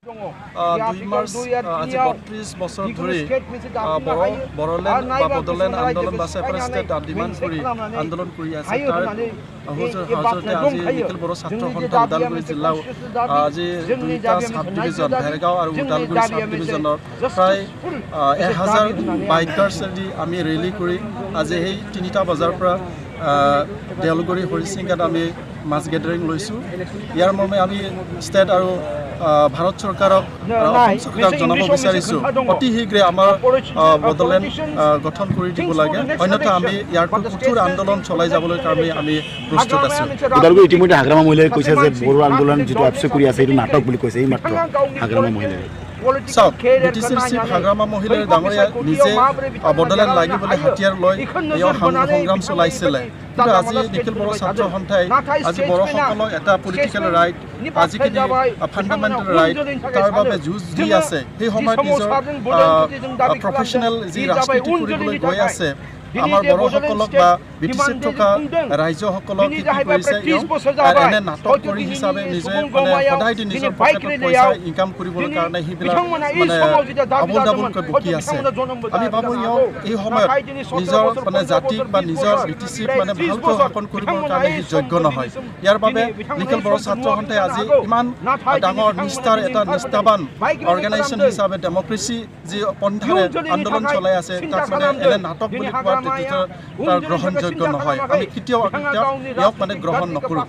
2 March আজি 32 বছৰ ধৰি বড়োলেণ্ড বা বড়োলেণ্ড আন্দোলন বা ছেপাৰেট ডিমাণ্ড কৰি আন্দোলন কৰি আছে। তাৰ হাজতে আজি নিখিল বড়ো ছাত্ৰ সন্থা ওদালগুৰি জিলাও আজি 2টা সাব ডিভিজন ভেৰগাঁও আৰু ওদালগুৰি সাব ডিভিজনৰ প্ৰায় 1000 বাইকাৰ্ছেদি আমি ৰেলী কৰি আজি সেই 3টা বজাৰ পৰা দেউলগুৰি হৰিচিংগাত আমি মাছ গেডাৰিং লৈছোঁ। ইয়াৰ মৰ্মে আমি ষ্টেট আৰু ভাৰত চৰকাৰক জনাব বিচাৰিছোঁ অতি শীঘ্ৰে আমাৰ বড়োলেণ্ড গঠন কৰি দিব লাগে, অন্যথা আমি ইয়াৰ কঠোৰ আন্দোলন চলাই যাবলৈ কাৰণে আমি প্ৰস্তুত আছোঁ। ওদালগুৰি ইতিমধ্যে হাগ্ৰামা মহিলাই কৈছে যে বড়ো আন্দোলন যিটো আপচে কৰি আছে এইটো নাটক বুলি কৈছে। এই মাত্ৰ হাগ্ৰামা মহিলাই চাওক, BTCৰ চিফ হাগ্ৰামা মহিলাই ডাঙৰীয়া নিজে বড়োলেণ্ড লাগিবলৈ হাতিয়াৰ লৈ সংগ্ৰাম চলাইছিলে, কিন্তু আজি নিখিল বড়ো ছাত্ৰ সন্থাই আজি বড়োসকলক এটা পলিটিকেল ৰাইট, আজিকালি ফাণ্ডামেণ্টেল ৰাইট তাৰ বাবে যুঁজ দি আছে। সেই সময়ত নিজৰ প্ৰফেশ্যনেল যি ৰাজনীতি কৰিবলৈ গৈ আছে আমাৰ বড়োসকলক বা BTCত থকা ৰাজ্যসকলক কি কৰিছে, এনে নাটক কৰি হিচাপে নিজে সদায় নিজৰ পকেটত পইচা ইনকাম কৰিবলৈ কাৰণে সেইবিলাক আবুল ডাবুলকৈ বকি আছে। আমি ভাবোঁ এই সময়ত নিজৰ জাতিক বা নিজৰ BTCক ভালকৈ শাসন কৰিবৰ কাৰণে সি যোগ্য নহয়। ইয়াৰ বাবে নিখিল বড়ো ছাত্ৰ সন্থাই আজি ইমান ডাঙৰ নিষ্ঠাৰ এটা নিষ্ঠাবান অৰ্গেনাইজেশ্যন হিচাপে ডেমক্ৰেচি যি পন্থাৰে আন্দোলন চলাই আছে তাক এনে নাটক বুলি কোৱা তাৰ গ্ৰহণযোগ্য নহয়। আমি কেতিয়াও ইয়াক গ্ৰহণ নকৰোঁ।